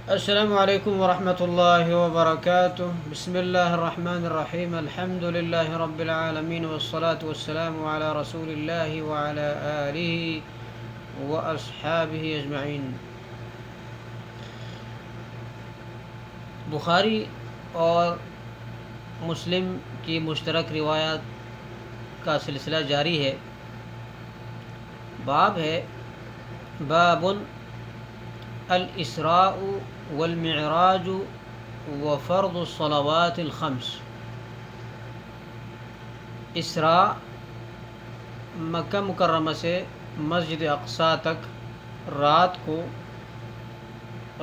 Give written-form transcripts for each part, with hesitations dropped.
السلام علیکم ورحمۃ اللہ وبرکاتہ۔ بسم اللہ الرحمن الرحیم، الحمد للہ رب العالمین والصلاة والسلام علی رسول اللہ وعلی آلہ واصحابہ اجمعین۔ بخاری اور مسلم کی مشترک روایات کا سلسلہ جاری ہے۔ باب ہے باب الاسراء والمعراج وفرض الصلوات الخمس۔ اسراء مکہ مکرمہ سے مسجد اقصی تک رات کو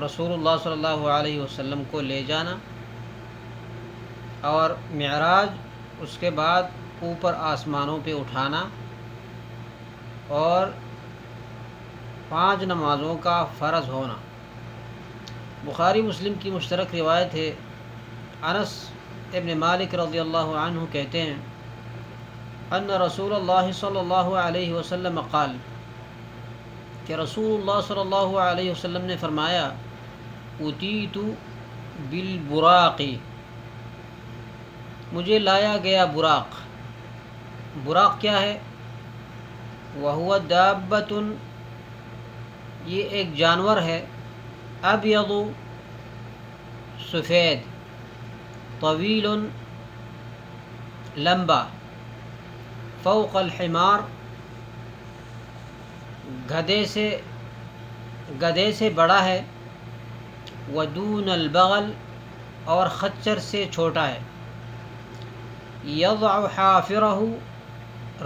رسول اللہ صلی اللہ علیہ وسلم کو لے جانا، اور معراج اس کے بعد اوپر آسمانوں پہ اٹھانا، اور 5 نمازوں کا فرض ہونا۔ بخاری مسلم کی مشترک روایت ہے۔ انس ابن مالک رضی اللہ عنہ کہتے ہیں ان رسول اللہ صلی اللہ علیہ وسلم قال، کہ رسول اللہ صلی اللہ علیہ وسلم نے فرمایا، اتیت بالبراق، مجھے لایا گیا براق۔ براق کیا ہے؟ وہو دابۃ، یہ ایک جانور ہے، ابیض سفید، طویل لمبا، فوق الحمار، گدھے سے بڑا ہے، ودون البغل، اور خچر سے چھوٹا ہے، یضع حافرہ،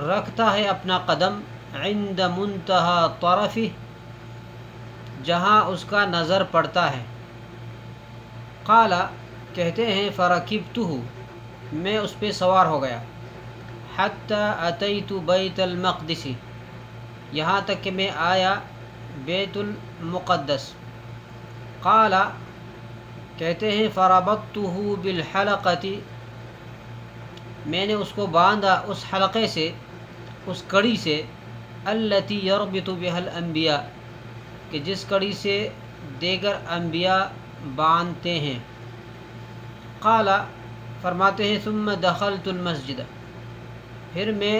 رکھتا ہے اپنا قدم، عند منتہا طرفہ، جہاں اس کا نظر پڑتا ہے۔ قال، کہتے ہیں، فرکبتہ، میں اس پہ سوار ہو گیا، حتی اتیت بیت المقدس، یہاں تک کہ میں آیا بیت المقدس۔ قال، کہتے ہیں، فربطتہ بالحلقۃ، میں نے اس کو باندھا اس حلقے سے، اس کڑی سے، التی یربط بها الانبیاء، کہ جس کڑی سے دیگر انبیاء باندھتے ہیں۔ قال، فرماتے ہیں، ثم دخلت المسجد، پھر میں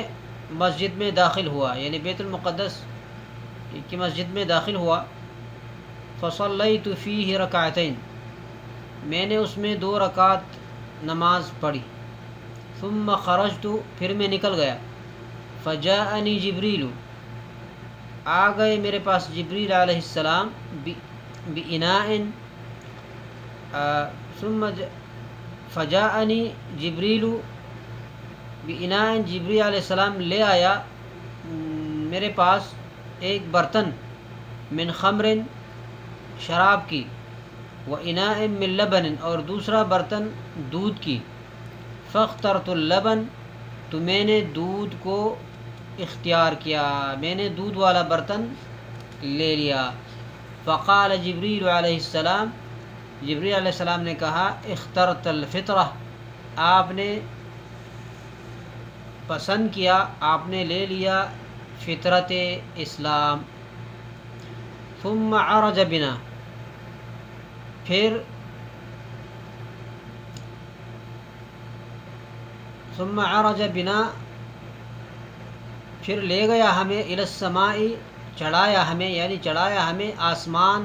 مسجد میں داخل ہوا، یعنی بیت المقدس کی مسجد میں داخل ہوا۔ فصلیت فیہ رکعتین، میں نے اس میں 2 رکعت نماز پڑھی۔ ثم خرجت، پھر میں نکل گیا۔ فجاءنی جبریل، آ گئے میرے پاس جبریل علیہ السلام، بإناء، فجاءنی جبریل بإناء، جبریل علیہ السلام لے آیا میرے پاس ایک برتن، من خمر، شراب کی، وإناء من لبن، اور دوسرا برتن دودھ کی۔ فاخترت اللبن، تو میں نے دودھ کو اختیار کیا، میں نے دودھ والا برتن لے لیا۔ فقال جبریل علیہ السلام، جبریل علیہ السلام نے کہا، اخترت الفطرہ، آپ نے پسند کیا، آپ نے لے لیا فطرت اسلام۔ ثم عرج بنا، پھر لے گیا ہمیں، الی السماء، چڑھایا ہمیں، یعنی چڑھایا ہمیں آسمان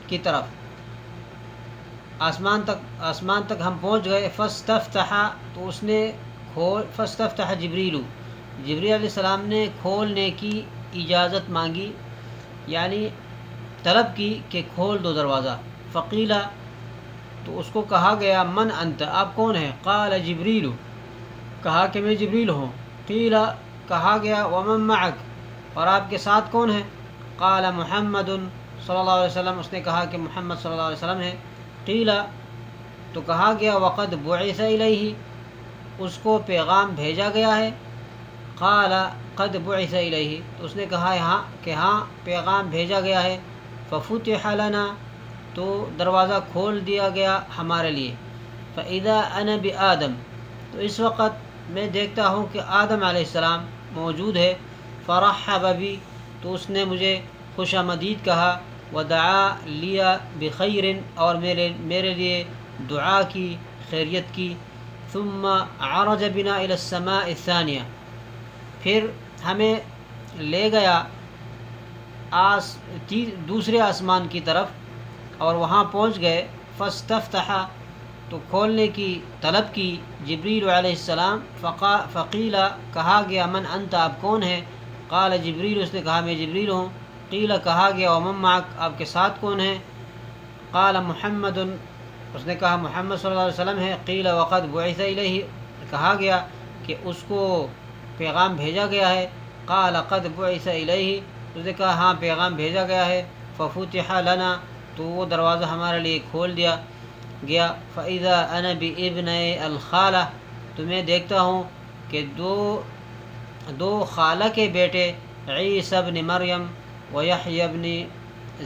کی طرف، آسمان تک ہم پہنچ گئے۔ فاستفتح، تو اس نے فاستفتح جبریل، جبریل علیہ السلام نے کھولنے کی اجازت مانگی، یعنی طلب کی کہ کھول دو دروازہ۔ فقیل، تو اس کو کہا گیا، من انت، آپ کون ہیں؟ قال جبریل، کہا کہ میں جبریل ہوں۔ قیل، کہا گیا، ومن معک، اور آپ کے ساتھ کون ہے؟ قال محمد صلی اللہ علیہ وسلم، اس نے کہا کہ محمد صلی اللہ علیہ وسلم ہے۔ قیل، تو کہا گیا، وقد بعث الیہ، اس کو پیغام بھیجا گیا ہے۔ قال قد بعث الیہ، تو اس نے کہا کہ ہاں پیغام بھیجا گیا ہے۔ ففتح لنا، تو دروازہ کھول دیا گیا ہمارے لیے۔ فاذا انا بآدم، تو اس وقت میں دیکھتا ہوں کہ آدم علیہ السلام موجود ہے۔ فرحب بی، تو اس نے مجھے خوش آمدید کہا۔ ودعا لیا بخیر، اور میرے لیے دعا کی، خیریت کی. ثم عرج بنا الى السماء الثانیہ، پھر ہمیں لے گیا دوسرے آسمان کی طرف، اور وہاں پہنچ گئے. فاستفتح، تو کھولنے کی طلب کی جبریل علیہ السلام. فقیل، کہا گیا من انت، آپ کون ہیں؟ قال جبریل، اس نے کہا میں جبریل ہوں. قیل، کہا گیا ومن معک، آپ کے ساتھ کون ہیں؟ قال محمد، اس نے کہا محمد صلی اللہ علیہ وسلم ہے. قیل وقد بعث الیہ، کہا گیا کہ اس کو پیغام بھیجا گیا ہے. قال قد بعث الیہ، اس نے کہا ہاں پیغام بھیجا گیا ہے. ففتح لنا، تو وہ دروازہ ہمارے لیے کھول دیا گیا. فاذا انا بابن الخالہ، تو میں دیکھتا ہوں کہ دو خالہ کے بیٹے، عیسی ابن مریم و یحییٰ ابن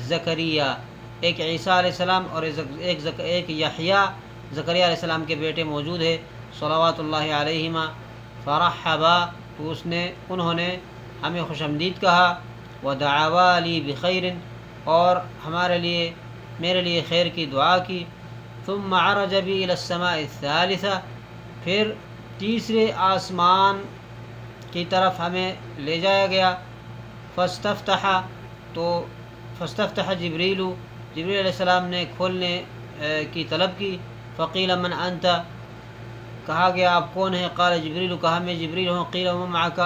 زکریہ، ایک عیسیٰ علیہ السلام اور ایک یحییٰ زکریا علیہ السلام کے بیٹے موجود ہے، صلوات اللہ علیہما. فرحبا، تو انہوں نے ہمیں خوش آمدید کہا. ودعوا لی بخیر، اور میرے لیے خیر کی دعا کی. ثم عرج بی الی السماء الثالثہ، پھر تیسرے آسمان کی طرف ہمیں لے جایا گیا. فاستفتح جبریل علیہ السلام نے کھولنے کی طلب کی. فقیل من انت، کہا گیا آپ کون ہیں؟ قال جبریل، کہا میں جبریل ہوں. قیل ومن معک،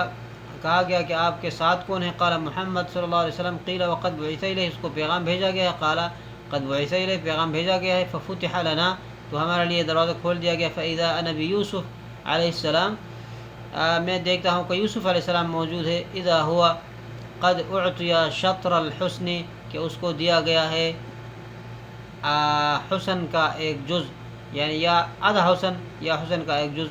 کہا گیا کہ آپ کے ساتھ کون ہیں؟ قال محمد صلی اللہ علیہ وسلم. قیل وقد بعث الیہ، اس کو پیغام بھیجا گیا ہے. قال قد بعث الیہ، پیغام بھیجا گیا ہے. ففتح لنا، تو ہمارے لیے دروازہ کھول دیا گیا. فاذا انا بیوسف علیہ السلام، میں دیکھتا ہوں کہ یوسف علیہ السلام موجود ہے. اذا ہوا قد اعطی شطر الحسن، کہ اس کو دیا گیا ہے حسن کا ایک جز، یعنی یا آدھا حسن یا حسن کا ایک جز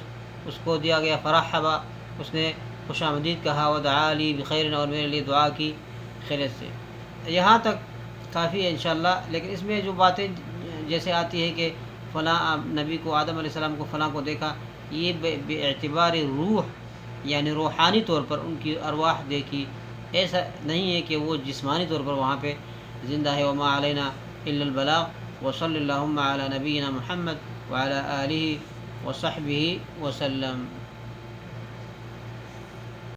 اس کو دیا گیا. فرحبا، اس نے خوش آمدید کہا. ودعا لی بخیر، اور میرے لیے دعا کی خیریت سے. یہاں تک کافی ہے انشاءاللہ. لیکن اس میں جو باتیں جیسے آتی ہے کہ فلاں نبی کو، آدم علیہ السلام کو فلاں کو دیکھا، یہ بے اعتبار روح، یعنی روحانی طور پر ان کی ارواح دیکھی. ایسا نہیں ہے کہ وہ جسمانی طور پر وہاں پہ زندہ ہے. وما علینا الا البلاغ. وصلی اللہم علی نبینا محمد وعلی آلہ وصحبہ وسلم.